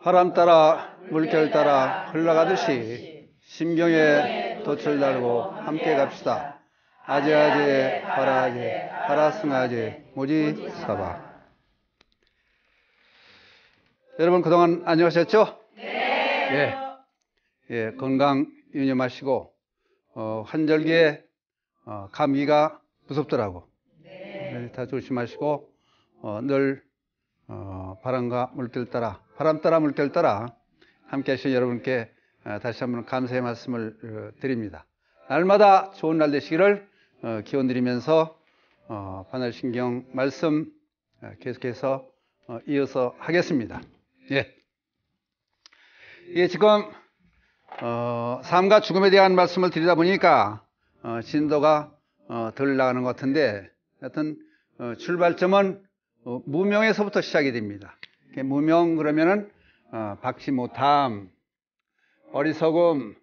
바람 따라 물결 따라 흘러가듯이 심경에 돛을 달고 함께 갑시다. 아재아재 파라아재 파라승아재 모지 사바. 여러분 그동안 안녕하셨죠? 네. 예, 건강 유념하시고 환절기에 감기가 무섭더라고. 네. 다 조심하시고 늘 바람과 물결 따라 바람 따라 물결 따라 함께 하신 여러분께 다시 한번 감사의 말씀을 드립니다. 날마다 좋은 날 되시기를 기원드리면서 반야신경 말씀 계속해서 이어서 하겠습니다. 예. 예, 지금 삶과 죽음에 대한 말씀을 드리다 보니까 진도가 덜 나가는 것 같은데, 하여튼 출발점은 무명에서부터 시작이 됩니다. 무명 그러면은 박지 못함, 어리석음,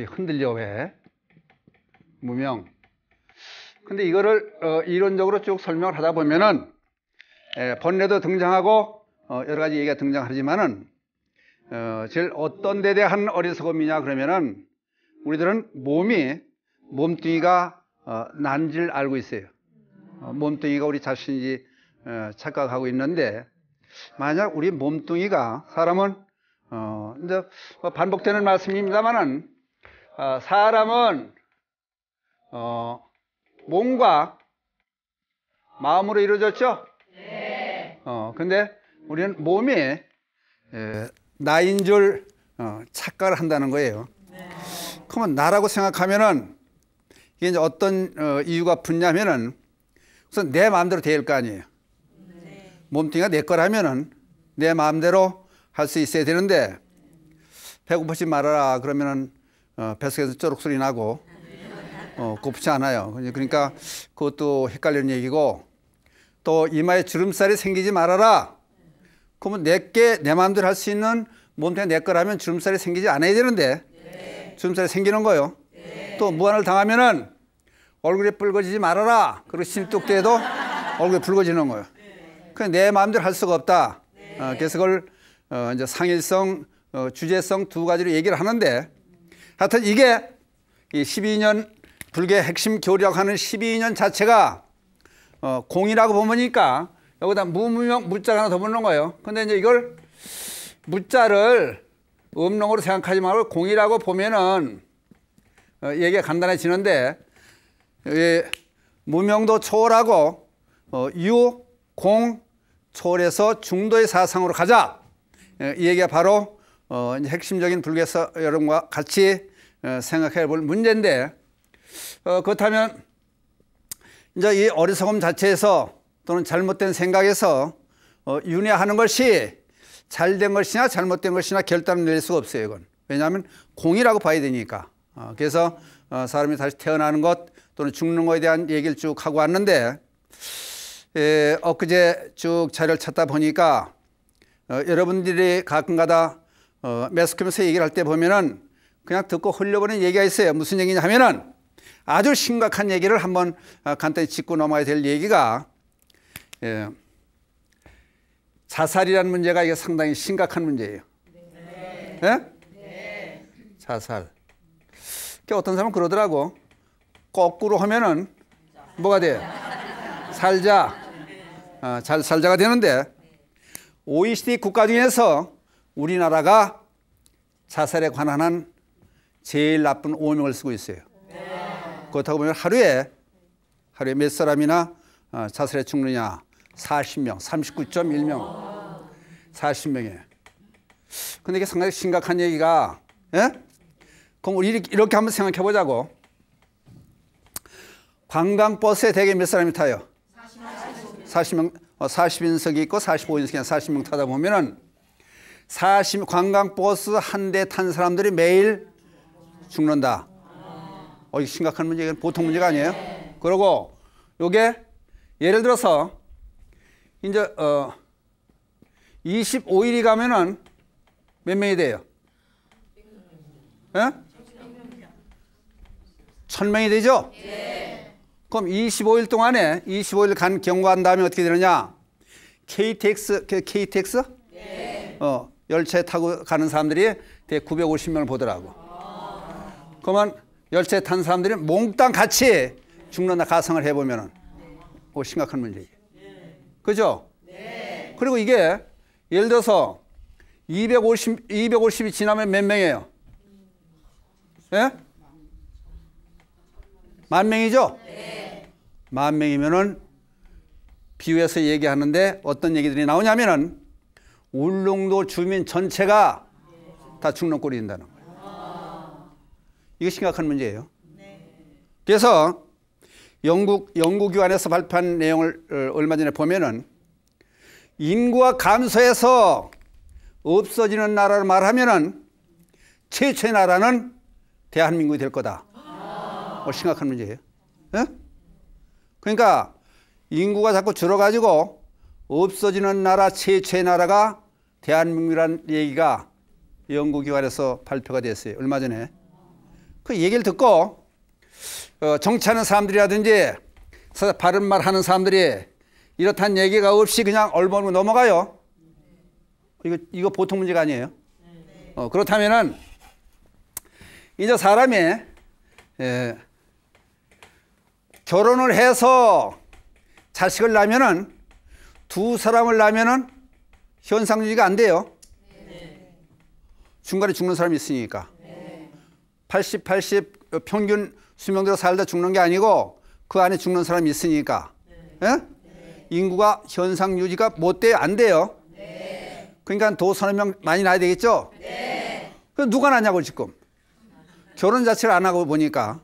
흔들려 왜 무명. 근데 이거를 이론적으로 쭉 설명을 하다 보면은 번뇌도 등장하고 여러 가지 얘기가 등장하지만은 제일 어떤 데 대한 어리석음이냐 그러면은 우리들은 몸뚱이가 난 줄 알고 있어요. 몸뚱이가 우리 자신인지 착각하고 있는데, 만약 우리 몸뚱이가, 사람은 이제 반복되는 말씀입니다만은 사람은 몸과 마음으로 이루어졌죠? 네. 근데 우리는 몸이 나인 줄 착각을 한다는 거예요. 네. 그러면 나라고 생각하면은 이게 이제 어떤 이유가 붙냐면은 우선 내 마음대로 될 거 아니에요. 네. 몸뚱이가 내 거라면은 내 마음대로 할 수 있어야 되는데, 배고프지 말아라 그러면은 뱃속에서 쪼록 소리 나고 고프지 않아요. 그러니까 그것도 헷갈리는 얘기고, 또 이마에 주름살이 생기지 말아라 그러면 내 마음대로 할 수 있는 몸뚱이가 내 거라면 주름살이 생기지 않아야 되는데 네. 주름살이 생기는 거예요. 네. 또 무안을 당하면은 얼굴에 붉어지지 말아라 그리고 심뚝대도 얼굴에 붉어지는 거예요. 그냥 내 마음대로 할 수가 없다. 네. 그래서 그걸 이제 상일성, 주제성 두 가지로 얘기를 하는데, 하여튼 이게 이 12년 불교의 핵심 교리라고 하는 12년 자체가 공이라고 보니까 여기다 무무명 무자가 하나 더 붙는 거예요. 근데 이제 이걸 무자를 음롱으로 생각하지 말고 공이라고 보면은 얘기가 간단해지는데, 무명도 초월하고 유, 공, 초월해서 중도의 사상으로 가자. 이 얘기가 바로 이제 핵심적인 불교에서 여러분과 같이 생각해 볼 문제인데, 그렇다면 이제 이 어리석음 자체에서 또는 잘못된 생각에서 윤회하는 것이 잘된 것이냐 잘못된 것이냐 결단을 낼 수가 없어요. 이건 왜냐하면 공이라고 봐야 되니까. 그래서 사람이 다시 태어나는 것 또는 죽는 것에 대한 얘기를 쭉 하고 왔는데, 엊그제 쭉 자료를 찾다 보니까 여러분들이 가끔가다 매스컴에서 얘기를 할 때 보면은 그냥 듣고 흘려보는 얘기가 있어요. 무슨 얘기냐 하면은 아주 심각한 얘기를 한번 간단히 짚고 넘어가야 될 얘기가, 자살이라는 문제가 이게 상당히 심각한 문제예요. 네? 네? 네. 자살. 어떤 사람은 그러더라고. 거꾸로 하면은 뭐가 돼요? 살자. 잘 살자가 되는데, OECD 국가 중에서 우리나라가 자살에 관한 한 제일 나쁜 오명을 쓰고 있어요. 그렇다고 보면 하루에 몇 사람이나 자살에 죽느냐? 40명, 39.1명, 40명이에요. 근데 이게 상당히 심각한 얘기가, 예? 그럼 우리 이렇게 한번 생각해 보자고. 관광버스에 대개 몇 사람이 타요? 40명, 40인석이 있고 45인석이 40명 타다 보면은 관광버스 한 대 탄 사람들이 매일 죽는다. 이게 심각한 문제가 보통 문제가 아니에요. 그리고 요게 예를 들어서 이제 25일이 가면은 몇 명이 돼요? 예? 1000명이 되죠? 그럼 25일 동안에 25일 간 경과한 다음에 어떻게 되느냐? KTX? 네. 열차에 타고 가는 사람들이 대개 950명을 보더라고. 그러면 열차에 탄 사람들이 몽땅 같이 죽는다 가상을 해보면은 심각한 문제예요. 그죠? 그리고 이게 예를 들어서 250이 지나면 몇 명이에요? 예? 10,000명이죠? 만 명이면은 비유해서 얘기하는데 어떤 얘기들이 나오냐면은 울릉도 주민 전체가 다 죽는 꼴이 된다는 거예요. 이게 심각한 문제예요. 그래서 연구기관에서 발표한 내용을 얼마 전에 보면은 인구가 감소해서 없어지는 나라를 말하면은 최초의 나라는 대한민국이 될 거다. 심각한 문제예요. 예? 그러니까 인구가 자꾸 줄어가지고 없어지는 나라 최초의 나라가 대한민국이라는 얘기가 연구기관에서 발표가 됐어요. 얼마 전에. 그 얘기를 듣고 정치하는 사람들이라든지 바른 말 하는 사람들이 이렇다는 얘기가 없이 그냥 얼버무리고 넘어가요. 이거 보통 문제가 아니에요. 그렇다면은 이제 사람이 결혼을 해서 자식을 낳으면은 두 사람을 낳으면은 현상 유지가 안 돼요. 중간에 죽는 사람이 있으니까. 80 평균 수명대로 살다 죽는 게 아니고 그 안에 죽는 사람이 있으니까. 인구가 현상 유지가 못 돼요? 안 돼요? 그러니까 서너 명 많이 낳아야 되겠죠? 그럼 누가 낳냐고 지금. 결혼 자체를 안 하고 보니까.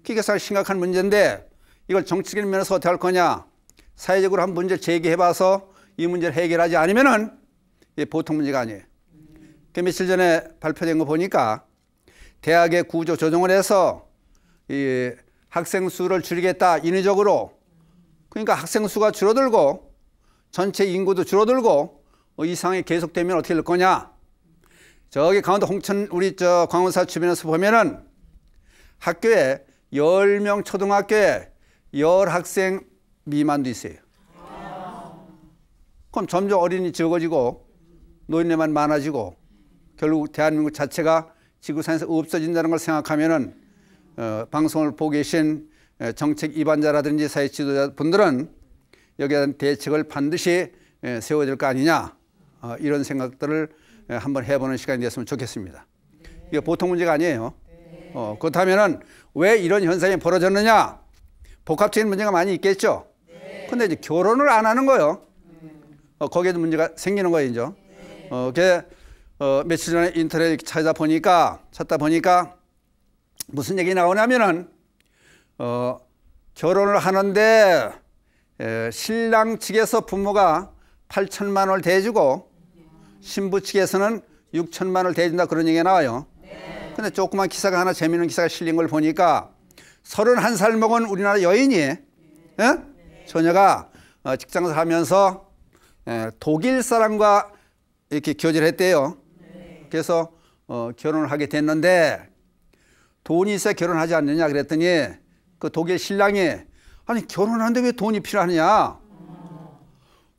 그게 사실 심각한 문제인데 이걸 정치적인 면에서 어떻게 할 거냐. 사회적으로 한 문제를 제기해봐서 이 문제를 해결하지 않으면은 이게 보통 문제가 아니에요. 그 며칠 전에 발표된 거 보니까 대학의 구조 조정을 해서 이 학생 수를 줄이겠다 인위적으로. 그러니까 학생 수가 줄어들고 전체 인구도 줄어들고 이 상황이 계속되면 어떻게 될 거냐. 저기 강원도 홍천 우리 광원사 주변에서 보면은 학교에 10명 초등학교에 10학생 미만도 있어요. 그럼 점점 어린이 적어지고 노인네만 많아지고 결국 대한민국 자체가 지구상에서 없어진다는 걸 생각하면은 방송을 보고 계신 정책 입안자라든지 사회 지도자분들은 여기에 대한 대책을 반드시 세워야 될 거 아니냐. 이런 생각들을 한번 해보는 시간이 됐으면 좋겠습니다. 이게 보통 문제가 아니에요. 그렇다면은 왜 이런 현상이 벌어졌느냐? 복합적인 문제가 많이 있겠죠. 근데 이제 결혼을 안 하는 거예요. 거기에도 문제가 생기는 거예요, 이제. 며칠 전에 인터넷 찾다 보니까 무슨 얘기 나오냐면은 결혼을 하는데 신랑 측에서 부모가 8천만 원을 대주고 신부 측에서는 6천만 원을 대준다 그런 얘기가 나와요. 근데 조그만 기사가 하나 재미있는 기사가 실린 걸 보니까 31살 먹은 우리나라 여인이 처녀가 직장에서 하면서 독일 사람과 이렇게 교제를 했대요. 그래서 결혼을 하게 됐는데 돈이 있어야 결혼하지 않느냐 그랬더니 그 독일 신랑이 아니 결혼하는데 왜 돈이 필요하느냐.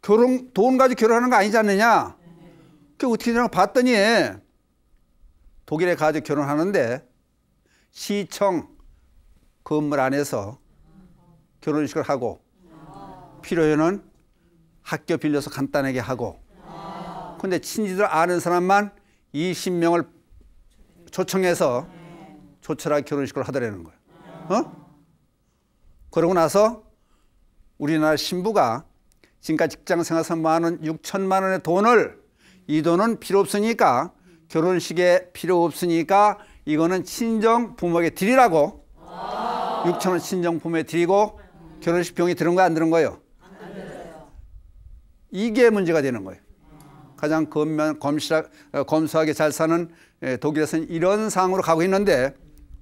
돈 가지고 결혼하는 거 아니지 않느냐. 그게 어떻게 되나 봤더니 독일에 가서 결혼하는데 시청 건물 안에서 결혼식을 하고 필요해는 학교 빌려서 간단하게 하고 근데 친지들 아는 사람만 20명을 초청해서 조촐하게 결혼식을 하더라는 거예요. 그러고 나서 우리나라 신부가 지금까지 직장생활에서 모아놓은 6천만 원의 돈을 이 돈은 필요 없으니까 결혼식에 필요 없으니까 이거는 친정 부모에게 드리라고 6천 원 친정 부모에 드리고 결혼식 비용이 들은 거야 안 들은 거예요? 이게 문제가 되는 거예요. 가장 검소하게 잘 사는 독일에서는 이런 상황으로 가고 있는데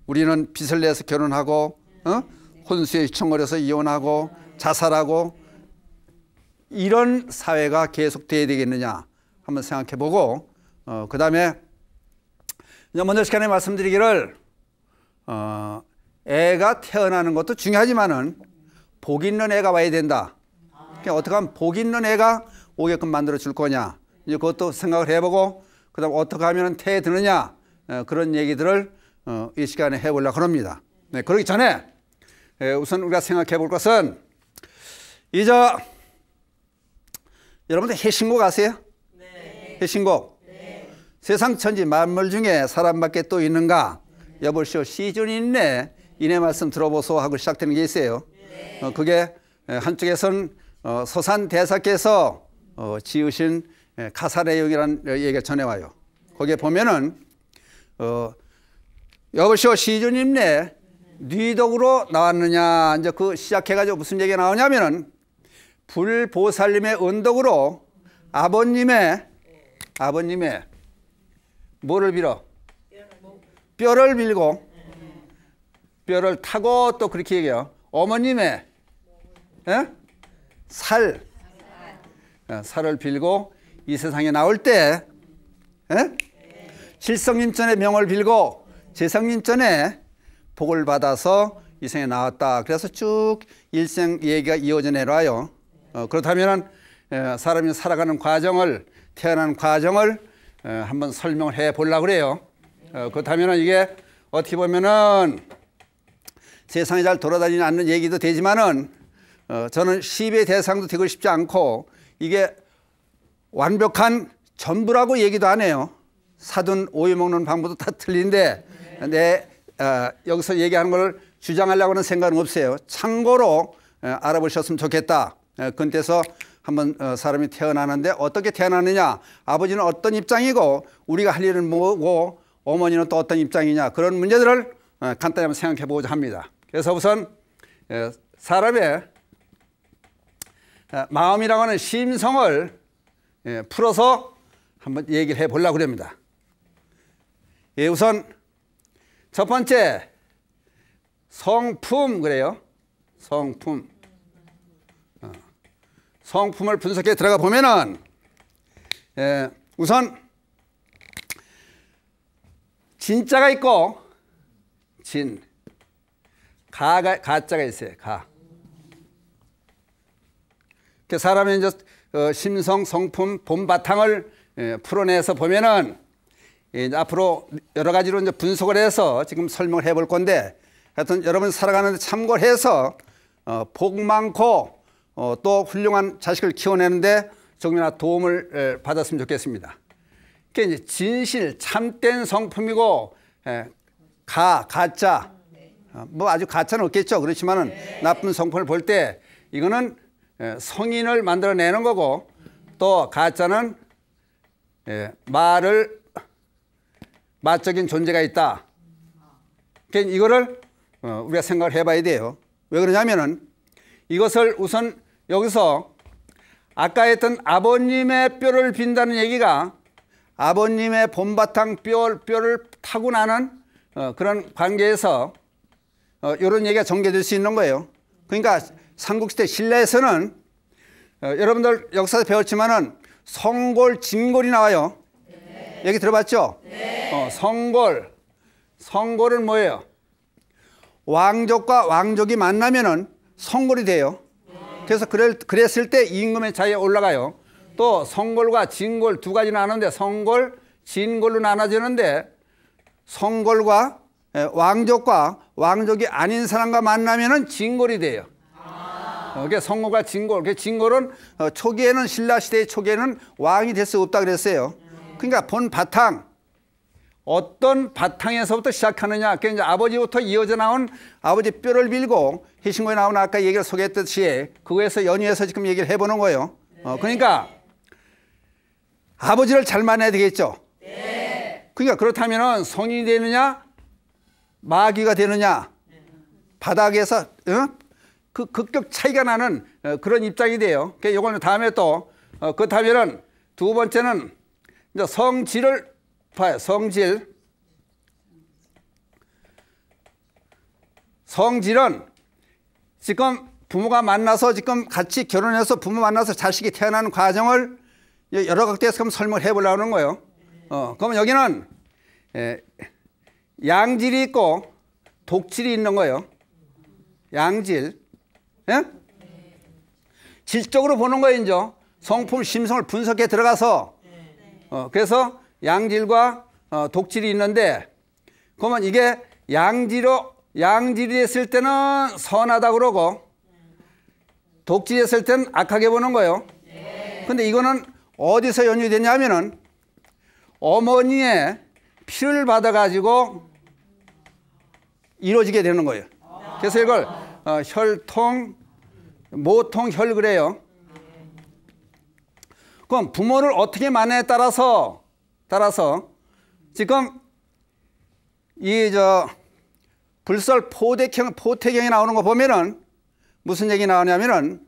우리는 빚을 내서 결혼하고 혼수에 휘청거려서 이혼하고 자살하고 이런 사회가 계속돼야 되겠느냐 한번 생각해보고 그 다음에 먼저 시간에 말씀드리기를 애가 태어나는 것도 중요하지만은 복 있는 애가 와야 된다. 어떻게 하면 복 있는 애가 오게끔 만들어 줄 거냐 이제 그것도 생각을 해보고 그다음 어떻게 하면 태에 드느냐 그런 얘기들을 이 시간에 해보려고 합니다. 네, 그러기 전에 우선 우리가 생각해 볼 것은 이제 여러분들 해신곡 아세요? 네. 해신곡. 네. 세상 천지 만물 중에 사람밖에 또 있는가? 네. 여보시오 시즌이 있네. 이내 말씀 들어보소 하고 시작되는 게 있어요. 네. 그게 한쪽에서는 서산대사께서 지으신 가사 내용이라는 얘기가 전해와요. 거기에 보면은 여보시오 시즌이 있네. 네 덕으로 나왔느냐. 이제 그 시작해가지고 무슨 얘기가 나오냐면은 불보살님의 은덕으로 아버님의 뭐를 빌어? 뼈를 빌고 뼈를 타고 또 그렇게 얘기해요. 어머님의 살을 빌고 이 세상에 나올 때 실성님전에 명을 빌고 재성님전에 복을 받아서 이 세상에 나왔다. 그래서 쭉 일생 얘기가 이어져 내려와요. 그렇다면 사람이 살아가는 과정을 태어나는 과정을 한번 설명을 해 보려고 그래요. 그렇다면 이게 어떻게 보면은 세상에 잘 돌아다니지 않는 얘기도 되지만은 저는 시비의 대상도 되고 싶지 않고 이게 완벽한 전부라고 얘기도 안 해요. 사돈 오이 먹는 방법도 다 틀린데 여기서 얘기하는 걸 주장하려고 하는 생각은 없어요. 참고로 알아보셨으면 좋겠다. 그때서 한번 사람이 태어나는데 어떻게 태어나느냐, 아버지는 어떤 입장이고 우리가 할 일은 뭐고 어머니는 또 어떤 입장이냐, 그런 문제들을 간단히 한번 생각해 보고자 합니다. 그래서 우선 사람의 마음이라고 하는 심성을 풀어서 한번 얘기를 해 보려고 합니다. 우선 첫 번째 성품 그래요. 성품을 분석해 들어가 보면은 우선 진자가 있고 가자가 있어요. 그 사람의 이제 심성, 성품, 본 바탕을 풀어내서 보면은 이제 앞으로 여러 가지로 이제 분석을 해서 지금 설명을 해볼 건데, 하여튼 여러분 살아가는데 참고해서 복 많고 또 훌륭한 자식을 키워내는데 조금이나 도움을 받았으면 좋겠습니다. 그게 이제 진실, 참된 성품이고 가짜, 뭐 아주 가짜는 없겠죠. 그렇지만은 나쁜 성품을 볼 때 이거는 성인을 만들어내는 거고, 또 가짜는 마적인 존재가 있다. 그러니까 이거를 우리가 생각을 해봐야 돼요. 왜 그러냐면은 이것을 우선 여기서 아까 했던 아버님의 뼈를 빈다는 얘기가 아버님의 본바탕 뼈를 타고 나는 그런 관계에서 이런 얘기가 전개될 수 있는 거예요. 그러니까 삼국시대 신라에서는 여러분들 역사에서 배웠지만은 성골, 진골이 나와요. 네. 얘기 들어봤죠? 네. 성골은 뭐예요? 왕족과 왕족이 만나면은 성골이 돼요. 그래서 그랬을 때 임금의 자리에 올라가요. 또 성골과 진골 두 가지 나누는데 성골, 진골로 나눠지는데 성골과 왕족과 왕족이 아닌 사람과 만나면은 진골이 돼요. 그게 성골과 진골. 진골은 초기에는 신라 시대 초기에는 왕이 될 수 없다 그랬어요. 그러니까 본 바탕, 어떤 바탕에서부터 시작하느냐. 그게 이제 아버지부터 이어져 나온 아버지 뼈를 빌고 해신고에 나온 아까 얘기를 소개했듯이 그거에서 연유해서 지금 얘기를 해보는 거예요. 그러니까 아버지를 잘 만나야 되겠죠. 그러니까 그렇다면은 성인이 되느냐, 마귀가 되느냐, 바닥에서 그 극적 차이가 나는 그런 입장이 돼요. 그러니까 이거는 다음에 또 그렇다면은 두 번째는 이제 성질을 봐요. 성질은 지금 부모가 만나서 지금 같이 결혼해서 부모 만나서 자식이 태어나는 과정을 여러 각도에서 설명을 해보려고 하는 거예요. 그러면 여기는 양질이 있고 독질이 있는 거예요. 양질. 예? 질적으로 보는 거예요. 이제 성품 심성을 분석해 들어가서 그래서 양질과 독질이 있는데, 그러면 이게 양질이 됐을 때는 선하다 그러고 독질이 됐을 때는 악하게 보는 거예요. 근데 이거는 어디서 연유되냐 하면은 어머니의 피를 받아가지고 이루어지게 되는 거예요. 그래서 이걸 혈통, 모통, 혈 그래요. 그럼 부모를 어떻게 만나에 따라서 지금 불설 포태경에 나오는 거 보면은 무슨 얘기 나오냐면은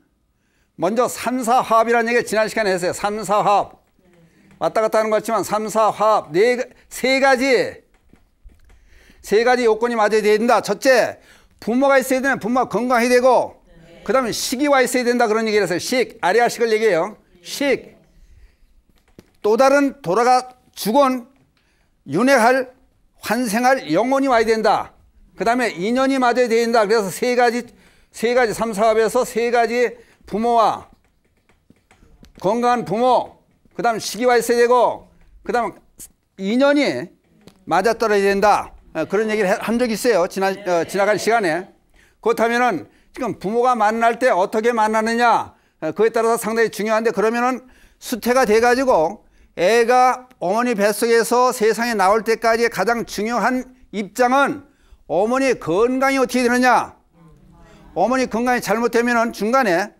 먼저 삼사화합이라는 얘기를 지난 시간에 했어요. 삼사화합. 왔다 갔다 하는 것 같지만 삼사화합. 세 가지 요건이 맞아야 된다. 첫째, 부모가 있어야 되면 부모가 건강해야 되고, 그 다음에 식이와 있어야 된다. 그런 얘기를 했어요. 아리아식을 얘기해요. 또 다른 돌아가 죽은 윤회할 환생할 영혼이 와야 된다. 그 다음에 인연이 맞아야 된다. 그래서 세 가지 삼사합에서 세 가지 부모와 건강한 부모, 그 다음 시기와 있어야 되고, 그 다음 인연이 맞아떨어야 된다. 그런 얘기를 한 적이 있어요. 지나간 시간에. 그렇다면은 지금 부모가 만날 때 어떻게 만나느냐, 그에 따라서 상당히 중요한데, 그러면은 수태가 돼가지고 애가 어머니 뱃속에서 세상에 나올 때까지 가장 중요한 입장은 어머니의 건강이 어떻게 되느냐. 어머니 건강이 잘못되면은 중간에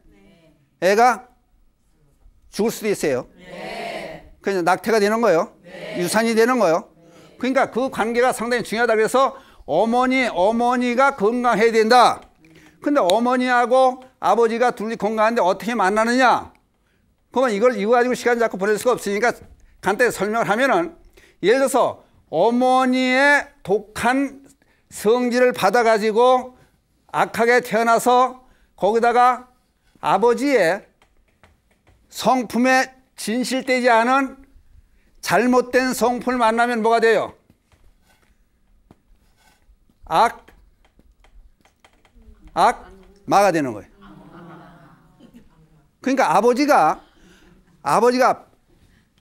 애가 죽을 수도 있어요. 그래서 낙태가 되는 거예요. 유산이 되는 거예요. 그러니까 그 관계가 상당히 중요하다. 그래서 어머니가 건강해야 된다. 근데 어머니하고 아버지가 둘이 건강한데 어떻게 만나느냐? 그러면 이거 가지고 시간 잡고 보낼 수가 없으니까 간단히 설명을 하면은, 예를 들어서 어머니의 독한 성질을 받아가지고 악하게 태어나서 거기다가 아버지의 성품에 진실되지 않은 잘못된 성품을 만나면 뭐가 돼요? 악마가 되는 거예요. 그러니까 아버지가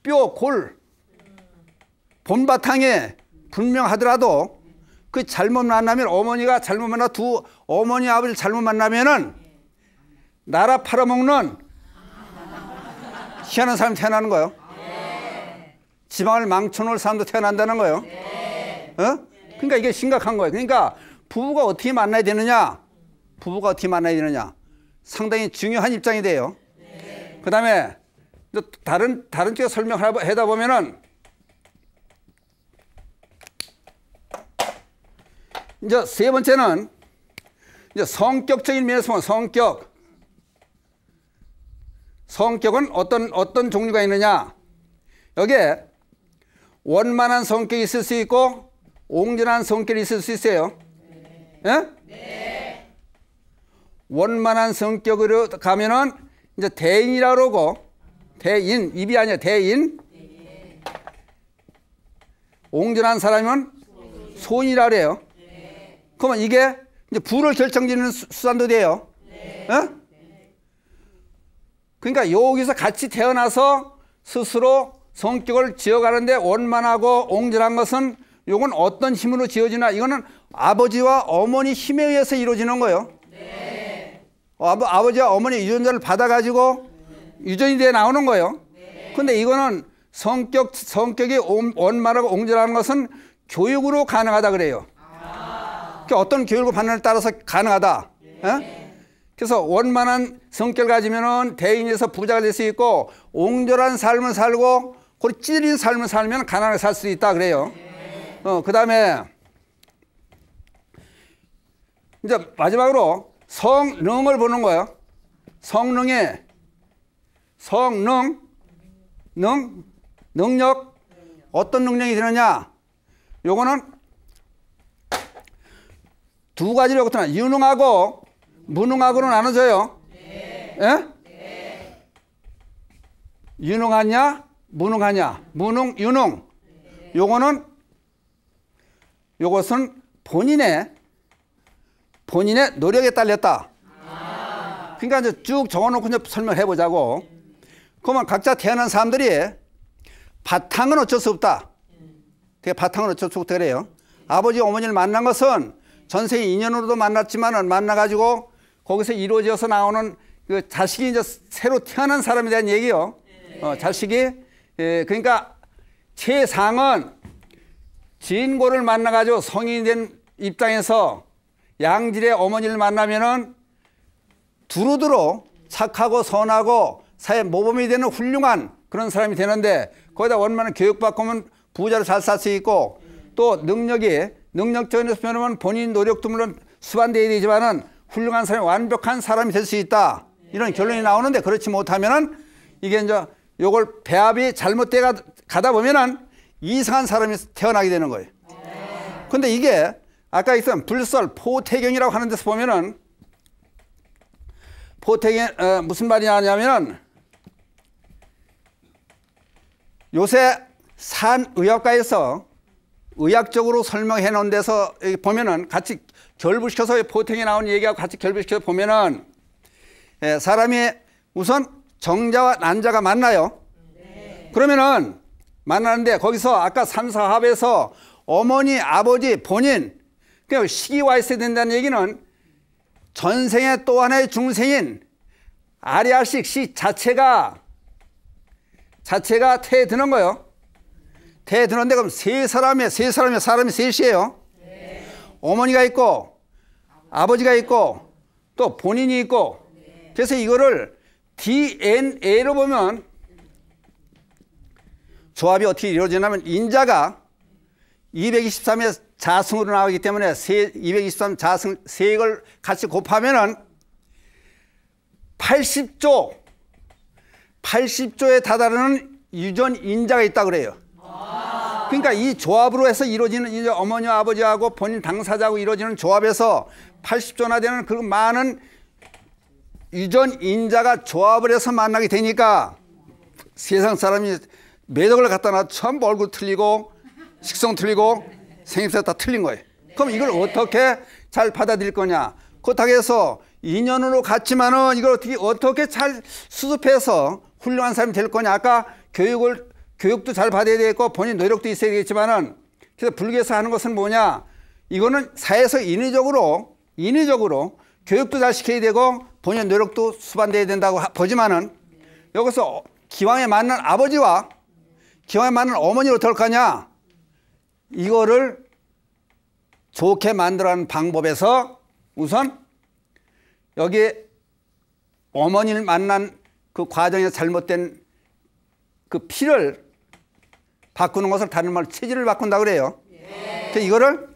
뼈, 골, 본바탕에 분명하더라도 그 잘못 만나면, 어머니가 잘못 만나 어머니 아버지를 잘못 만나면은 나라 팔아먹는 희한한 사람이 태어나는 거예요. 지방을 망쳐놓을 사람도 태어난다는 거예요. 그러니까 이게 심각한 거예요. 그러니까 부부가 어떻게 만나야 되느냐, 상당히 중요한 입장이 돼요. 그 다음에 다른 쪽에 설명을 하다 보면은, 이제 세 번째는 이제 성격적인 면에서 보면, 성격은 어떤 종류가 있느냐. 여기에 원만한 성격이 있을 수 있고 옹졸한 성격이 있을 수 있어요. 네. 원만한 성격으로 가면은 이제 대인이라고 그러고, 대인, 입이 아니야, 대인. 옹졸한 사람은 소인이라고 그래요. 그러면 이게 이제 부를 결정짓는 수단도 돼요. 그러니까 여기서 같이 태어나서 스스로 성격을 지어가는데 원만하고 옹졸한 것은, 요건 어떤 힘으로 지어지나, 이거는 아버지와 어머니 힘에 의해서 이루어지는 거예요. 아버지와 어머니 유전자를 받아가지고 유전이 돼 나오는 거예요. 근데 이거는 성격이 원만하고 옹졸한 것은 교육으로 가능하다 그래요. 그러니까 어떤 교육을 받느냐에 따라서 가능하다. 그래서 원만한 성격을 가지면은 대인에서 부자가 될 수 있고, 옹졸한 삶을 살고 그리고 찌린 삶을 살면 가난하게 살 수 있다 그래요. 그 다음에 이제 마지막으로 성능을 보는 거예요. 능력, 어떤 능력이 되느냐. 요거는 두 가지로 유능하고 무능하고로 나눠져요. 유능하냐, 무능하냐. 유능. 요것은 본인의 노력에 딸렸다. 그러니까 이제 쭉 적어놓고 이제 설명해 보자고. 그러면 각자 태어난 사람들이 바탕은 어쩔 수 없다. 바탕은 어쩔 수 없다 그래요. 아버지 어머니를 만난 것은 전생 인연으로도 만났지만은 만나가지고 거기서 이루어져서 나오는 그 자식이 이제 새로 태어난 사람에 대한 얘기요. 자식이 그러니까 최상은 진고를 만나가지고 성인이 된 입장에서 양질의 어머니를 만나면은 두루두루 착하고 선하고 사회 모범이 되는 훌륭한 그런 사람이 되는데 거기다 원만한 교육받고 하면 부자로 잘 살 수 있고 또 능력적인 면에서 본인 노력도 물론 수반되어야 되지만은 훌륭한 사람이 완벽한 사람이 될 수 있다. 이런 결론이 나오는데 그렇지 못하면은 이게 이제 요걸 배합이 잘못돼 가다 보면은 이상한 사람이 태어나게 되는 거예요. 근데 이게 아까 있던 불설 포태경이라고 하는 데서 보면은 포태경 무슨 말이 하냐면은 요새 산의학과에서 의학적으로 설명해 놓은 데서 보면은 같이 결부시켜서 포태경에 나온 얘기하고 같이 결부시켜서 보면은 사람이 우선 정자와 난자가 만나요. 그러면은 만나는데 거기서 아까 삼사합에서 어머니, 아버지, 본인 그냥 식이 와 있어야 된다는 얘기는 전생에 또 하나의 중생인 아리아식 시 자체가 태드는 거예요. 태드는데 그럼 사람이 셋이에요. 어머니가 있고 아버지가 있고 또 본인이 있고 그래서 이거를 DNA로 보면 조합이 어떻게 이루어지냐면 인자가 223의 자승으로 나오기 때문에 223 자승 세액을 같이 곱하면은 80조에 다다르는 유전 인자가 있다 그래요. 그러니까 이 조합으로 해서 이루어지는 이제 어머니와 아버지하고 본인 당사자하고 이루어지는 조합에서 80조나 되는 그 많은 유전 인자가 조합을 해서 만나게 되니까 세상 사람이 매덕을 갖다 놔 전부 얼굴 틀리고 식성 틀리고 생김새 다 틀린 거예요. 그럼 이걸 어떻게 잘 받아들일 거냐. 그렇다고 해서 인연으로 갔지만은 이걸 어떻게 잘 수습해서 훌륭한 사람이 될 거냐. 아까 교육도 잘 받아야 되겠고 본인 노력도 있어야 되겠지만은 그래서 불교에서 하는 것은 뭐냐. 이거는 사회에서 인위적으로 교육도 잘 시켜야 되고 본인 노력도 수반돼야 된다고 보지만은 여기서 기왕에 맞는 아버지와 기왕에 맞는 어머니를 어떨 거냐. 이거를 좋게 만들어가는 방법에서 우선 여기 어머니를 만난 그 과정에서 잘못된 그 피를 바꾸는 것을 다른 말로 체질을 바꾼다 그래요. 그래서 이거를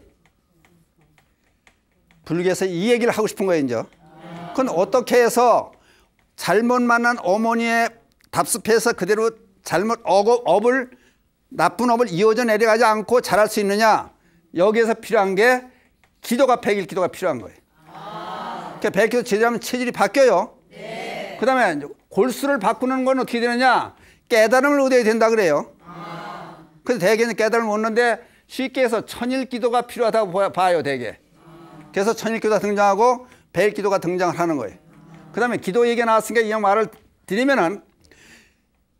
불교에서 이 얘기를 하고 싶은 거예요. 이제. 그건 어떻게 해서 잘못 만난 어머니의 답습해서 그대로 잘못 나쁜 업을 이어져 내려가지 않고 잘할 수 있느냐. 여기에서 필요한 게 기도가 백일기도가 필요한 거예요. 그러니까 백일기도 제대로 하면 체질이 바뀌어요. 그 다음에 골수를 바꾸는 건 어떻게 되느냐. 깨달음을 얻어야 된다 그래요. 그래서 대개는 깨달음을 얻는데 쉽게 해서 천일기도가 필요하다고 봐요. 대개. 그래서 천일기도가 등장하고 백일기도가 등장을 하는 거예요. 그 다음에 기도 얘기가 나왔으니까 이 말을 드리면은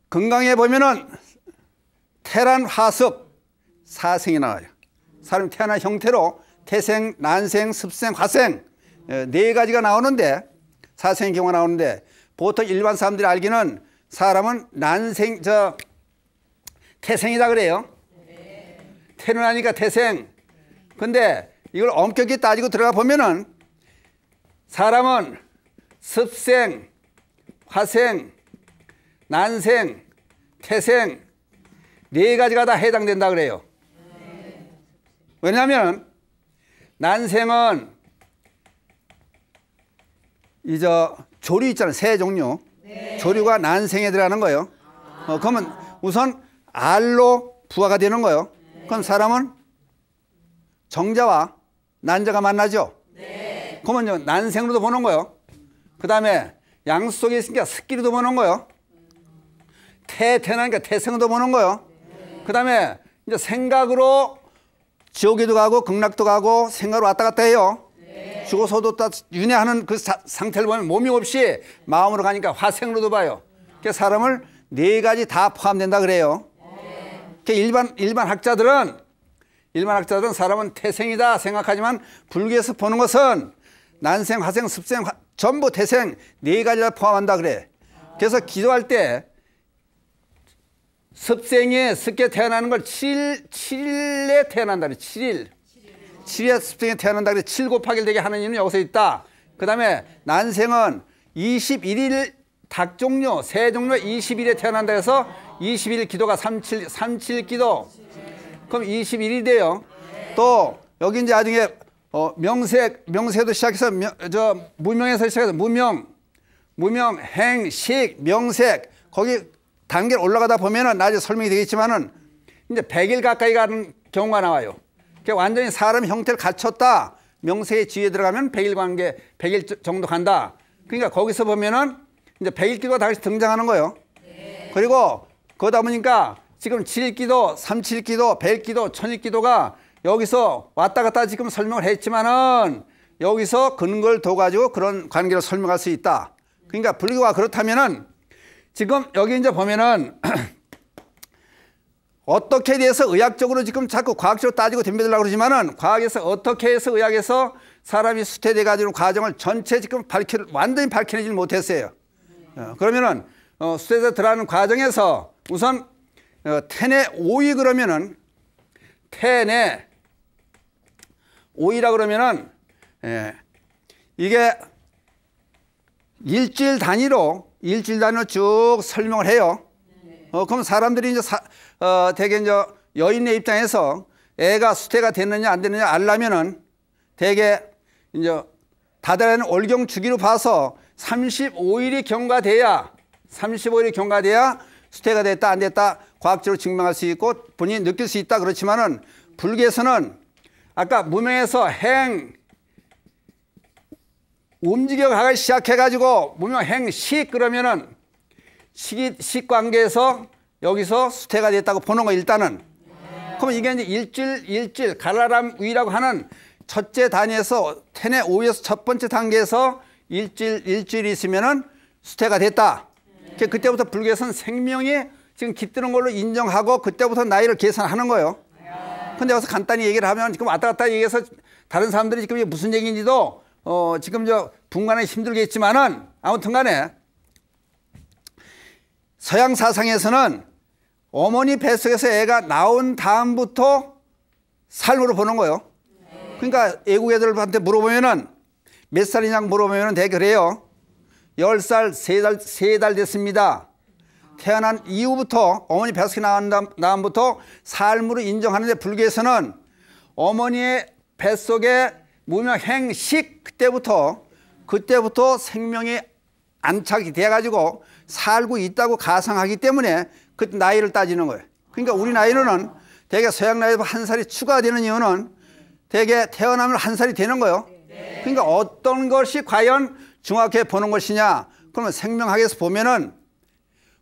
건강에 보면은 태란, 화습, 사생이 나와요. 사람이 태어난 형태로 태생, 난생, 습생, 화생 네 가지가 나오는데 사생의 경우가 나오는데 보통 일반 사람들이 알기는 사람은 태생이다 그래요. 태어나니까 태생. 근데 이걸 엄격히 따지고 들어가 보면은 사람은 습생, 화생, 난생, 태생 네 가지가 다 해당된다 그래요. 왜냐하면 난생은 조류 있잖아요. 새 종류. 조류가 난생에 들어가는 거예요. 그러면 우선 알로 부화가 되는 거예요. 그럼 사람은 정자와 난자가 만나죠. 그러면 난생으로도 보는 거예요. 그 다음에 양수 속에 있으니까 습기로도 보는 거예요. 태어나니까 태생도 보는 거예요. 그 다음에 이제 생각으로 지옥에도 가고 극락도 가고 생각으로 왔다 갔다 해요. 죽어서도 윤회하는 그 상태를 보면 몸이 없이 마음으로 가니까 화생으로도 봐요. 그래서 사람을 네 가지 다 포함된다 그래요. 일반 학자들은 사람은 태생이다 생각하지만 불교에서 보는 것은 난생, 화생, 습생, 전부 태생 네 가지를 포함한다 그래. 그래서 기도할 때 습생에 습게 태어나는 걸 7일에 태어난다 그래. 7일에 습생에 태어난다 그래. 7 곱하기 1 되게 하는 이유는 여기서 있다. 그 다음에 난생은 21일 닭 종류, 새 종류 20일에 태어난다 해서 21일 기도가 37 기도. 그럼 21일이 돼요. 또 여기 이제 나중에 명세도 시작해서 무명에서 시작해서 무명, 행, 식, 명색 거기 단계를 올라가다 보면은 나중에 설명이 되겠지만은 이제 100일 가까이 가는 경우가 나와요. 그러니까 완전히 사람 형태를 갖췄다. 명세의 지위에 들어가면 100일 관계, 100일 정도 간다. 그러니까 거기서 보면은 이제 100일 기도가 다시 등장하는 거예요. 그리고 그러다 보니까 지금 7일 기도, 37일 기도, 100일 기도, 1000일 기도가 여기서 왔다 갔다 지금 설명을 했지만은 여기서 근거를 둬가지고 그런 관계를 설명할 수 있다. 그러니까 불교가 그렇다면은 지금 여기 이제 보면은 어떻게 돼서 의학적으로 지금 자꾸 과학적으로 따지고 덤벼들려고 그러지만은 과학에서 어떻게 해서 의학에서 사람이 수태돼 가지고 과정을 전체 지금 완전히 밝혀내지 못했어요. 그러면은 수태에서 들어가는 과정에서 우선 태내 오이 그러면은 태내 오이라 그러면은 이게 일주일 단위로 쭉 설명을 해요. 그럼 사람들이 이제 대개 이제 여인의 입장에서 애가 수태가 됐느냐 안 됐느냐 알려면은 대개 이제 다달하는 올경 주기로 봐서 35일이 경과돼야 수태가 됐다 안 됐다 과학적으로 증명할 수 있고 본인이 느낄 수 있다 그렇지만은 불교에서는 아까 무명에서 행 움직여 가기 시작해가지고 무명 행식 그러면은 식 관계에서 여기서 수태가 됐다고 보는 거 일단은. 그러면 이게 이제 일주일 갈라람 위라고 하는 첫째 단위에서 태내 오에서 첫 번째 단계에서 일주일이 있으면은 수태가 됐다. 그때부터 불교에서는 생명이 지금 깃드는 걸로 인정하고 그때부터 나이를 계산하는 거예요. 근데 여기서 간단히 얘기를 하면 지금 왔다 갔다 얘기해서 다른 사람들이 지금 이게 무슨 얘기인지도 지금 분간하기 힘들겠지만은 아무튼 간에 서양 사상에서는 어머니 뱃속에서 애가 나온 다음부터 삶으로 보는 거예요. 그러니까 외국 애들한테 물어보면은 몇 살이냐고 물어보면은 되게 그래요. 10살, 3달 됐습니다. 태어난 이후부터 어머니 뱃속에 나온 다음부터 삶으로 인정하는데 불교에서는 어머니의 뱃속에 무명행식 그때부터 생명이 안착이 돼가지고 살고 있다고 가상하기 때문에 그 나이를 따지는 거예요. 그러니까 우리 나이는 대개 서양 나이보다 1살이 추가되는 이유는 대개 태어나면 1살이 되는 거예요. 그러니까 어떤 것이 과연 정확하게 보는 것이냐. 그러면 생명학에서 보면은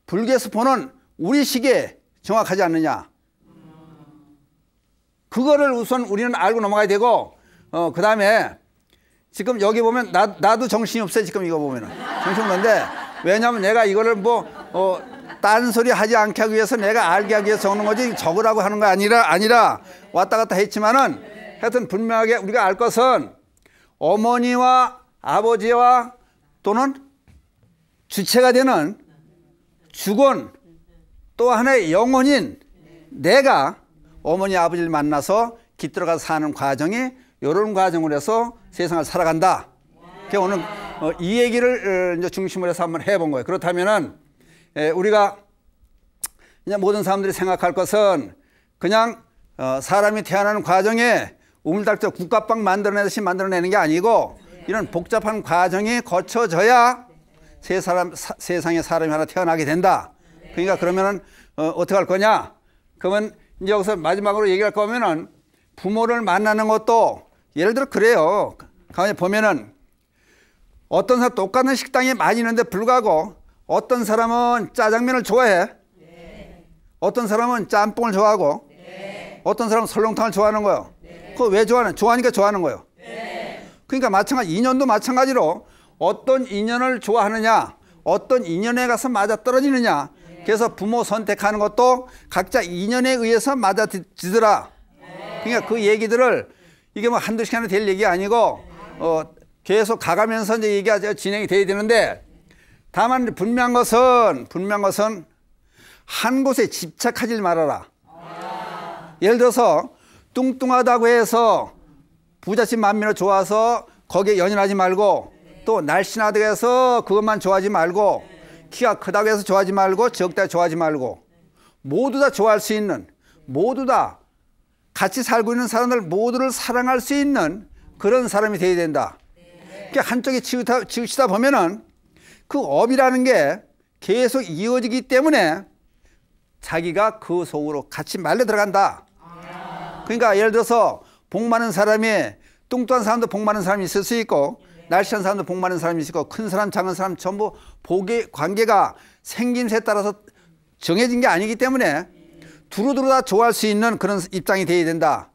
불교에서 보는 우리 시기에 정확하지 않느냐. 그거를 우선 우리는 알고 넘어가야 되고 그 다음에 지금 여기 보면 나도 정신이 없어요. 지금 이거 보면은 정신이 없는데 왜냐하면 내가 이거를 딴소리 하지 않게 하기 위해서 내가 알게 하기 위해서 적는 거지 적으라고 하는 거 아니라 왔다 갔다 했지만은 하여튼 분명하게 우리가 알 것은 어머니와 아버지와 또는 주체가 되는 주권 또 하나의 영혼인 내가 어머니 아버지를 만나서 깃들어가서 사는 과정이 이런 과정으로 해서 세상을 살아간다. 그래서 오늘 이 얘기를 이제 중심으로 해서 한번 해본 거예요. 그렇다면은 우리가 그냥 모든 사람들이 생각할 것은 그냥 사람이 태어나는 과정에 우물닥저 국가빵 만들어내듯이 만들어내는 게 아니고 이런 복잡한 과정이 거쳐져야 세상에 사람이 하나 태어나게 된다. 그러니까 그러면은 어떻게 할 거냐? 그러면 이제 여기서 마지막으로 얘기할 거면은 부모를 만나는 것도 예를 들어 그래요. 가만히 보면은 어떤 사람 똑같은 식당에 많이 있는데 불구하고 어떤 사람은 짜장면을 좋아해. 어떤 사람은 짬뽕을 좋아하고 어떤 사람은 설렁탕을 좋아하는 거예요. 그거 왜 좋아하는? 좋아하니까 좋아하는 거예요. 그러니까 마찬가지 인연도 마찬가지로 어떤 인연을 좋아하느냐 어떤 인연에 가서 맞아떨어지느냐 그래서 부모 선택하는 것도 각자 인연에 의해서 맞아지더라. 그러니까 그 얘기들을 이게 뭐 한두 시간에 될 얘기 아니고 계속 가가면서 이제 얘기가 진행이 돼야 되는데, 다만 분명한 것은 한 곳에 집착하지 말아라. 예를 들어서 뚱뚱하다고 해서 부잣집 만민으로 좋아서 거기에 연연하지 말고, 또 날씬하다고 해서 그것만 좋아하지 말고, 키가 크다고 해서 좋아하지 말고, 적다고 좋아하지 말고, 모두 다 좋아할 수 있는, 모두 다 같이 살고 있는 사람들 모두를 사랑할 수 있는 그런 사람이 되어야 된다. 그러니까 한쪽에 치우치다 보면은 그 업이라는 게 계속 이어지기 때문에 자기가 그 속으로 같이 말려 들어간다. 그러니까 예를 들어서 복 많은 사람이, 뚱뚱한 사람도 복 많은 사람이 있을 수 있고, 날씬한 사람도 복 많은 사람이 있고, 큰 사람 작은 사람 전부 복의 관계가 생김새에 따라서 정해진 게 아니기 때문에 두루두루 다 좋아할 수 있는 그런 입장이 되어야 된다.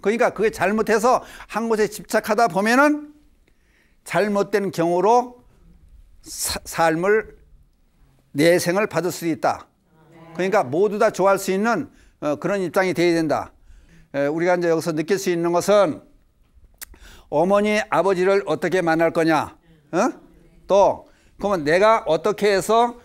그러니까 그게 잘못해서 한 곳에 집착하다 보면은 잘못된 경우로 삶을, 내생을 받을 수도 있다. 그러니까 모두 다 좋아할 수 있는 그런 입장이 되어야 된다. 우리가 이제 여기서 느낄 수 있는 것은 어머니, 아버지를 어떻게 만날 거냐, 또 그러면 내가 어떻게 해서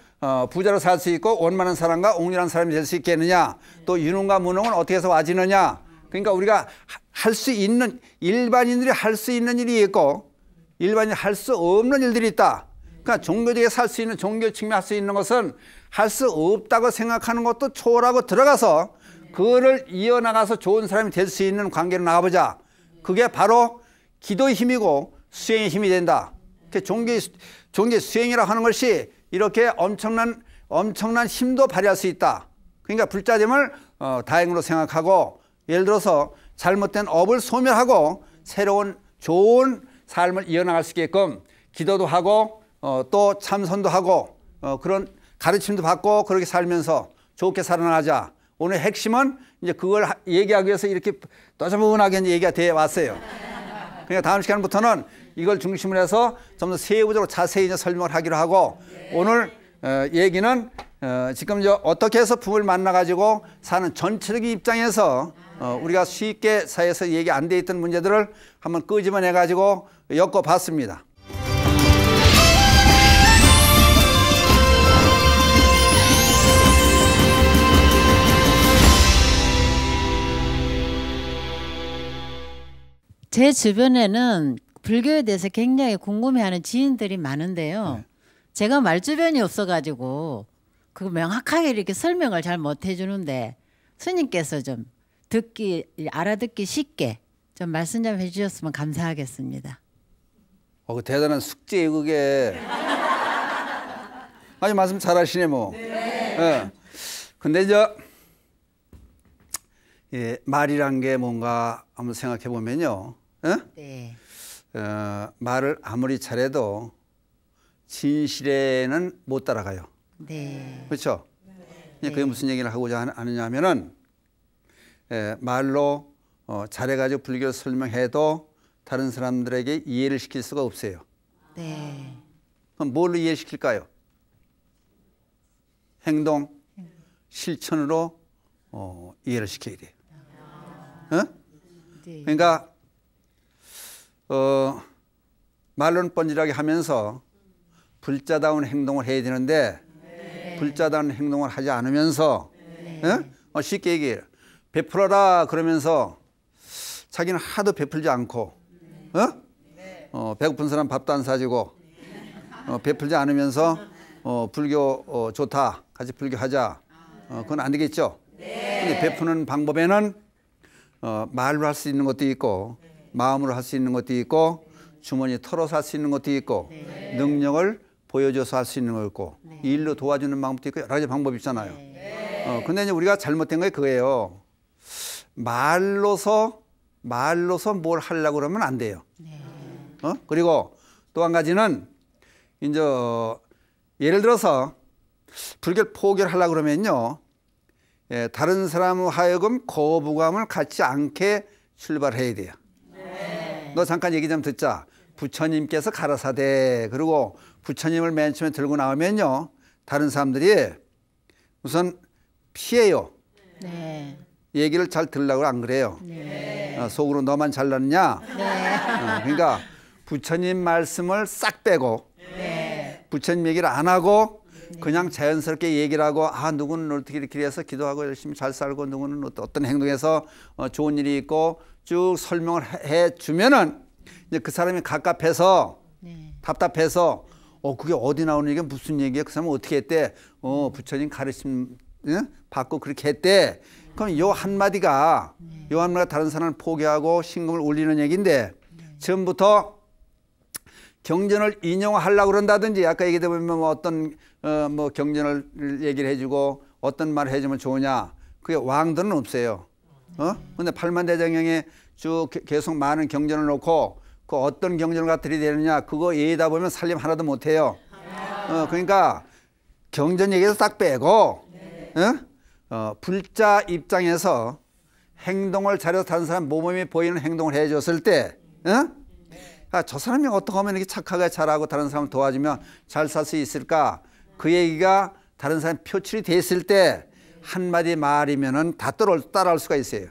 부자로 살 수 있고 원만한 사람과 옥률한 사람이 될 수 있겠느냐, 또 유능과 무능은 어떻게 해서 와지느냐. 그러니까 우리가 할 수 있는, 일반인들이 할 수 있는 일이 있고 일반인이 할 수 없는 일들이 있다. 그러니까 종교적에 살 수 있는, 종교 측면에 할 수 있는 것은 할 수 없다고 생각하는 것도 초월하고 들어가서 그거를 이어나가서 좋은 사람이 될 수 있는 관계로 나가보자. 그게 바로 기도의 힘이고 수행의 힘이 된다. 종교 수행이라고 하는 것이 이렇게 엄청난 힘도 발휘할 수 있다. 그러니까 불자됨을 다행으로 생각하고, 예를 들어서 잘못된 업을 소멸하고 새로운 좋은 삶을 이어나갈 수 있게끔 기도도 하고 또 참선도 하고 그런 가르침도 받고 그렇게 살면서 좋게 살아나가자. 오늘 핵심은 이제 그걸 얘기하기 위해서 이렇게 떠저분하게 얘기가 되어 왔어요. 그러니까 다음 시간부터는 이걸 중심으로 해서 좀 더 세부적으로 자세히 이제 설명을 하기로 하고, 오늘 얘기는 지금 이제 어떻게 해서 부부를 만나가지고 사는 전체적인 입장에서 우리가 쉽게 사회에서 얘기 안 돼 있던 문제들을 한번 끄집어내가지고 엮어봤습니다. 제 주변에는 불교에 대해서 굉장히 궁금해하는 지인들이 많은데요. 제가 말주변이 없어가지고 그거 명확하게 이렇게 설명을 잘 못 해주는데, 스님께서 좀 알아듣기 쉽게 좀 말씀 좀 해주셨으면 감사하겠습니다. 그 대단한 숙제예요, 그게. 아주 말씀 잘하시네, 뭐. 네. 근데 이제 말이란 게 뭔가 한번 생각해 보면요. 네. 말을 아무리 잘해도 진실에는 못 따라가요. 네. 그렇죠? 네. 그게 무슨 얘기를 하고자 하느냐 하면은, 말로 잘해가지고 불교를 설명해도 다른 사람들에게 이해를 시킬 수가 없어요. 네. 그럼 뭘로 이해시킬까요? 행동, 실천으로 이해를 시켜야 돼요. 네. 그러니까 말로는 뻔질하게 하면서 불자다운 행동을 해야 되는데, 불자다운 행동을 하지 않으면서 쉽게 얘기해요. 베풀어라 그러면서 자기는 하도 베풀지 않고 배고픈 사람 밥도 안 사주고 베풀지 않으면서 불교 좋다, 같이 불교하자, 그건 안 되겠죠. 근데 베푸는 방법에는 말로 할 수 있는 것도 있고, 마음으로 할 수 있는 것도 있고, 주머니 털어서 할 수 있는 것도 있고, 능력을 보여줘서 할 수 있는 거 있고, 일로 도와주는 방법도 있고, 여러 가지 방법이 있잖아요. 근데 이제 우리가 잘못된 게 그거예요. 말로서 뭘 하려고 그러면 안 돼요. 그리고 또 한 가지는 이제 예를 들어서 불교를 포기를 하려고 그러면요, 다른 사람 하여금 거부감을 갖지 않게 출발해야 돼요. 너 잠깐 얘기 좀 듣자. 부처님께서 가라사대, 그리고 부처님을 맨 처음에 들고 나오면요, 다른 사람들이 우선 피해요. 네. 얘기를 잘 들으려고 안 그래요. 네. 속으로 너만 잘났냐? 네. 그러니까 부처님 말씀을 싹 빼고 네. 부처님 얘기를 안 하고 그냥 자연스럽게 얘기를 하고 누구는 어떻게 이렇게 해서 기도하고 열심히 잘 살고 누구는 어떤 행동에서 좋은 일이 있고 쭉 설명을 해 주면은 이제 그 사람이 갑갑해서 네. 답답해서 그게 어디 나오는 얘기야 무슨 얘기야 그 사람은 어떻게 했대 부처님 가르침 받고 그렇게 했대. 그럼 요 한마디가 다른 사람을 포기하고 신금을 올리는 얘기인데 처음부터 경전을 인용하려고 그런다든지 아까 얘기해 보면 뭐 어떤 뭐 경전을 얘기를 해주고 어떤 말을 해주면 좋으냐 그게 왕들은 없어요. 근데 팔만대장경에 쭉 계속 많은 경전을 놓고 그 어떤 경전을 갖다 들이대느냐 그거 얘기다 보면 살림 하나도 못해요. 그러니까 경전 얘기에서 딱 빼고 불자 입장에서 행동을 잘해서 다른 사람 모범이 보이는 행동을 해줬을 때 저 사람이 어떻게 하면 이렇게 착하게 잘하고 다른 사람을 도와주면 잘 살 수 있을까 그 얘기가 다른 사람 표출이 됐을 때 한마디 말이면은 다 따라올 수가 있어요.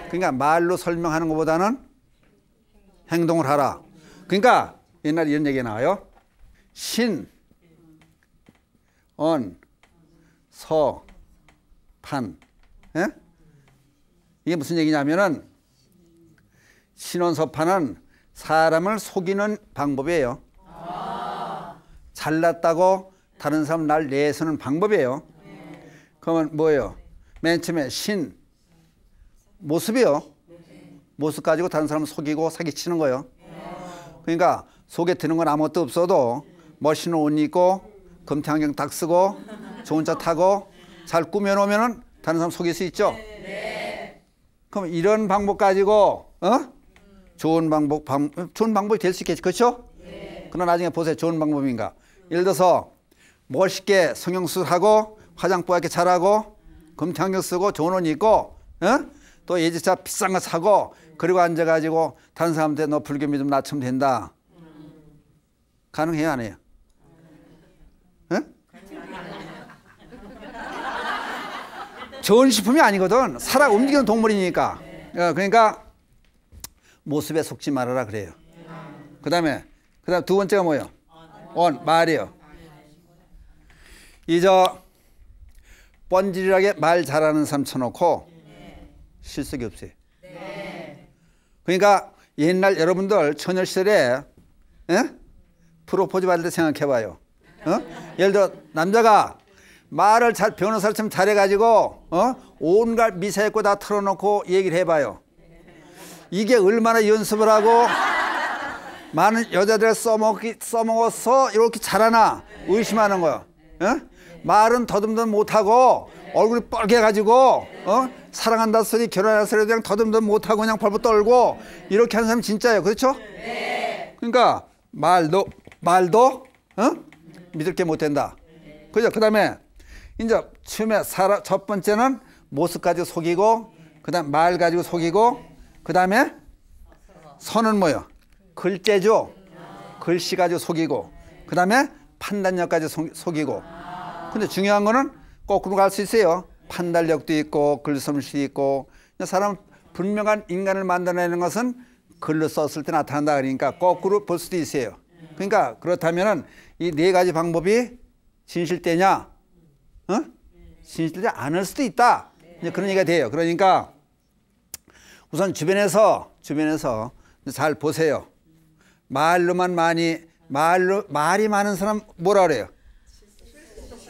그러니까 말로 설명하는 것보다는 행동을 하라. 그러니까 옛날에 이런 얘기가 나와요. 신, 언, 서, 판. 이게 무슨 얘기냐면은 신원서판은 사람을 속이는 방법이에요. 잘났다고 다른 사람 날 내세우는 방법이에요. 그러면 뭐예요? 맨 처음에 신, 모습이요. 모습 가지고 다른 사람을 속이고 사기치는 거예요. 그러니까 속에 드는 건 아무것도 없어도 멋있는 옷 입고 금태 안경 딱 쓰고 좋은 차 타고 잘 꾸며놓으면 다른 사람 속일 수 있죠. 그럼 이런 방법 가지고 좋은 방법이 될 수 있겠지. 그렇죠? 그러나 나중에 보세요. 좋은 방법인가. 예를 들어서 멋있게 성형수술하고 화장법 이렇게 잘하고 금태 안경 쓰고 좋은 옷 입고 또 예지차 비싼 거 사고 그리고 앉아가지고 다른 사람한테 너 불교 믿음 낮추면 된다. 가능해요 안 해요? 좋은 식품이 아니거든. 살아 움직이는 동물이니까. 그러니까 모습에 속지 말아라 그래요. 그다음 두 번째가 뭐예요? 말이에요. 뻔질하게 말 잘하는 사람 쳐놓고 실속이 없어요. 그러니까 옛날 여러분들 처녀 시절에 프로포즈 받을 때 생각해봐요. 예를 들어 남자가 말을 변호사처럼 잘해가지고 온갖 미사일고 다 털어놓고 얘기를 해봐요. 이게 얼마나 연습을 하고 많은 여자들 써먹어서 이렇게 잘하나 의심하는 거예요. 말은 더듬더듬 못하고 얼굴이 뻘개가지고 사랑한다 소리 결혼한다 소리 그냥 더듬더듬 못하고 그냥 벌벌 떨고 이렇게 하는 사람이 진짜예요. 그렇죠? 그러니까 말도 믿을 게 못 된다. 그죠? 그 다음에 이제 처음에 첫 번째는 모습 가지고 속이고 그 다음 말 가지고 속이고 그 다음에 선은 뭐예요? 글재죠. 글씨 가지고 속이고 그 다음에 판단력까지 속이고. 근데 중요한 거는 거꾸로 갈 수 있어요. 판단력도 있고 글솜씨도 있고. 사람 분명한 인간을 만들어내는 것은 글로 썼을 때 나타난다. 그러니까 거꾸로 볼 수도 있어요. 그러니까 그렇다면은 이 네 가지 방법이 진실되냐? 진실되지 않을 수도 있다. 이제 그런 얘기가 돼요. 그러니까 우선 주변에서 잘 보세요. 말이 많은 사람 뭐라 그래요?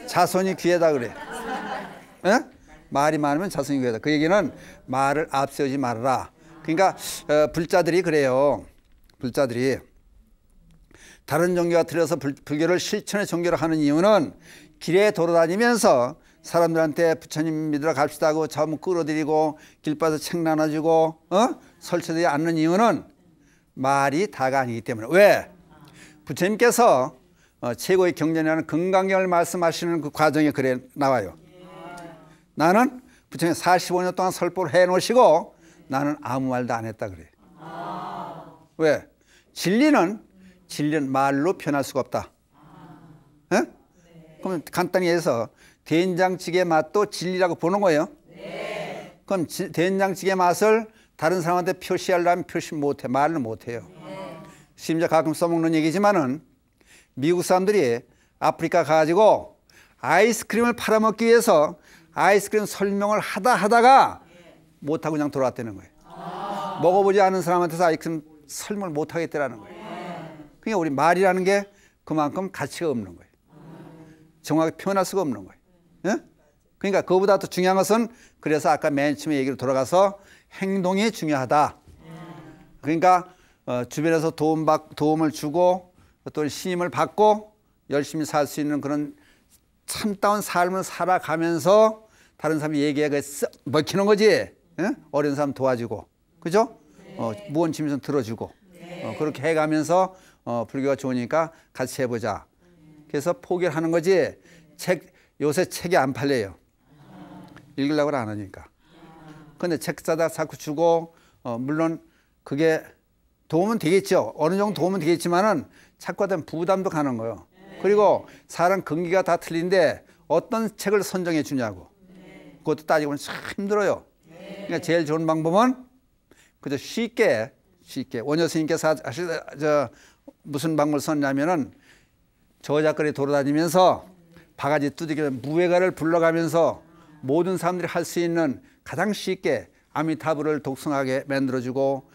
자손이 귀하다 그래요. 말이 많으면 자손이 귀하다. 그 얘기는 말을 앞세우지 말아라. 그러니까 불자들이 그래요. 불자들이 다른 종교가 틀려서 불교를 실천의 종교로 하는 이유는 길에 돌아다니면서 사람들한테 부처님 믿으러 갑시다 하고 자문 끌어들이고 길바에서 책 나눠주고 설치되지 않는 이유는 말이 다가 아니기 때문에. 왜? 부처님께서 최고의 경전이라는 금강경을 말씀하시는 그 과정에 그래 나와요. 나는 부처님 45년 동안 설법을 해놓으시고 나는 아무 말도 안 했다 그래요. 왜? 진리는 말로 표현할 수가 없다. 그러면 간단히 해서 된장찌개 맛도 진리라고 보는 거예요. 그럼 된장찌개 맛을 다른 사람한테 표시하려면 표시 못해, 말을 못해요. 심지어 가끔 써먹는 얘기지만은 미국 사람들이 아프리카 가가지고 아이스크림을 팔아먹기 위해서 아이스크림 설명을 하다가 못하고 그냥 돌아왔다는 거예요. 먹어보지 않은 사람한테서 아이스크림 설명을 못하겠다라는 거예요. 그러니까 우리 말이라는 게 그만큼 가치가 없는 거예요. 정확히 표현할 수가 없는 거예요. 예? 그러니까 그거보다 더 중요한 것은 그래서 아까 맨 처음에 얘기로 돌아가서 행동이 중요하다. 그러니까 주변에서 도움을 주고 또 신임을 받고 열심히 살 수 있는 그런 참다운 삶을 살아가면서 다른 사람이 얘기하고 먹히는 거지. 예? 어려운 사람 도와주고, 그죠? 무언 짐승 들어주고, 그렇게 해가면서 불교가 좋으니까 같이 해보자. 그래서 포기를 하는 거지. 요새 책이 안 팔려요. 읽으려고 안 하니까. 근데 책 사다 자꾸 주고, 물론 그게 도움은 되겠죠. 어느 정도 도움은 되겠지만은 자꾸 하다 부담도 가는 거예요. 그리고 사람 근기가 다 틀린데 어떤 책을 선정해 주냐고. 그것도 따지고 보면 참 힘들어요. 그러니까 제일 좋은 방법은 그저 쉽게 원효 스님께서 무슨 방법을 썼냐면은 저작거리 돌아다니면서 바가지 두들기며 무예가를 불러가면서 모든 사람들이 할 수 있는 가장 쉽게 아미타불을 독성하게 만들어주고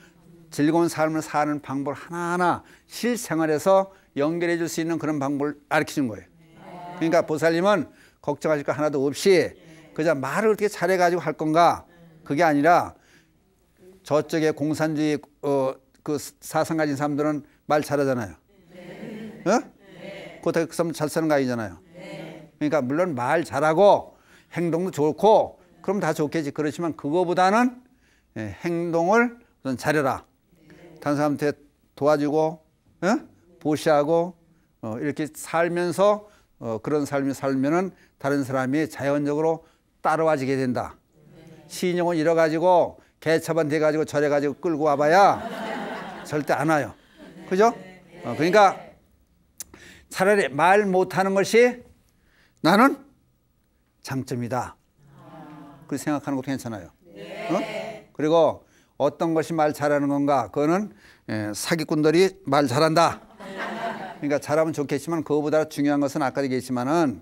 즐거운 삶을 사는 방법을 하나하나 실생활에서 연결해 줄 수 있는 그런 방법을 가르치는 거예요. 그러니까 보살님은 걱정하실 거 하나도 없이 그저 말을 어떻게 잘해가지고 할 건가, 그게 아니라 저쪽에 공산주의 그 사상 가진 사람들은 말 잘하잖아요. 그것도 그 사람 잘 사는 거 아니잖아요. 그러니까 물론 말 잘하고 행동도 좋고 그럼 다 좋겠지. 그렇지만 그거보다는 행동을 우선 잘해라. 다른 사람한테 도와주고 보시하고 이렇게 살면서 그런 삶을 살면은 다른 사람이 자연적으로 따라와지게 된다. 신용을 잃어가지고 개차반 돼가지고 저래가지고 끌고 와봐야 절대 안 와요. 그죠? 그러니까 차라리 말 못하는 것이 나는 장점이다. 그렇게 생각하는 것도 괜찮아요. 그리고 어떤 것이 말 잘하는 건가? 그거는 사기꾼들이 말 잘한다. 그러니까 잘하면 좋겠지만 그거보다 중요한 것은 아까 얘기했지만은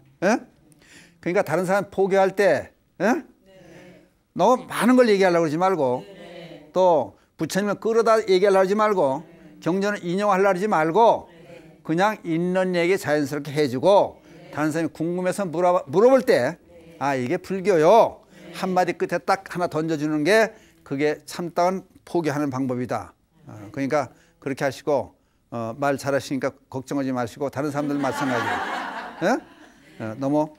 그러니까 다른 사람 포기할 때 너무 많은 걸 얘기하려고 그러지 말고 또 부처님을 끌어다 얘기하려고 하지 말고 경전을 인용하려고 하지 말고 그냥 있는 얘기 자연스럽게 해주고 다른 사람이 궁금해서 물어볼 때 아 이게 불교요. 한마디 끝에 딱 하나 던져주는 게 그게 참다운 포기하는 방법이다. 그러니까 그렇게 하시고 말 잘하시니까 걱정하지 마시고 다른 사람들 마찬가지로 너무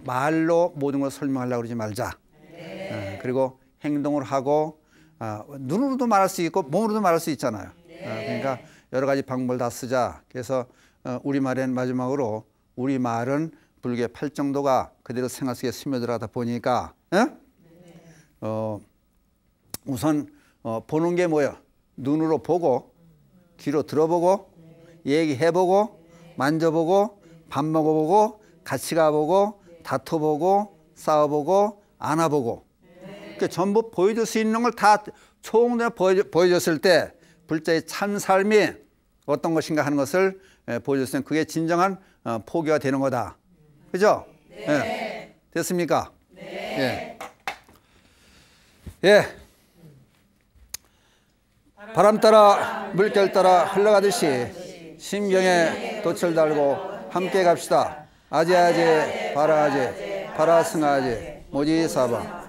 말로 모든 걸 설명하려고 그러지 말자. 그리고 행동을 하고 눈으로도 말할 수 있고 몸으로도 말할 수 있잖아요. 그러니까 여러 가지 방법을 다 쓰자. 그래서 우리말엔 마지막으로 우리말은 불교의 팔정도가 그대로 생활 속에 스며들어가다 보니까 우선 보는 게 뭐예요? 눈으로 보고 귀로 들어보고 얘기해보고 만져보고 밥 먹어보고 같이 가보고 다퉈보고 싸워보고 안아보고 그러니까 전부 보여줄 수 있는 걸 다 총으로 보여줬을 때 불자의 참 삶이 어떤 것인가 하는 것을 보여줬으면 그게 진정한 포기가 되는 거다. 그죠? 네. 됐습니까? 네. 예. 바람 따라 물결 따라 흘러가듯이 심경에 돛을 달고 함께 갑시다. 아제아제 바라아제 바라승아제 모지사바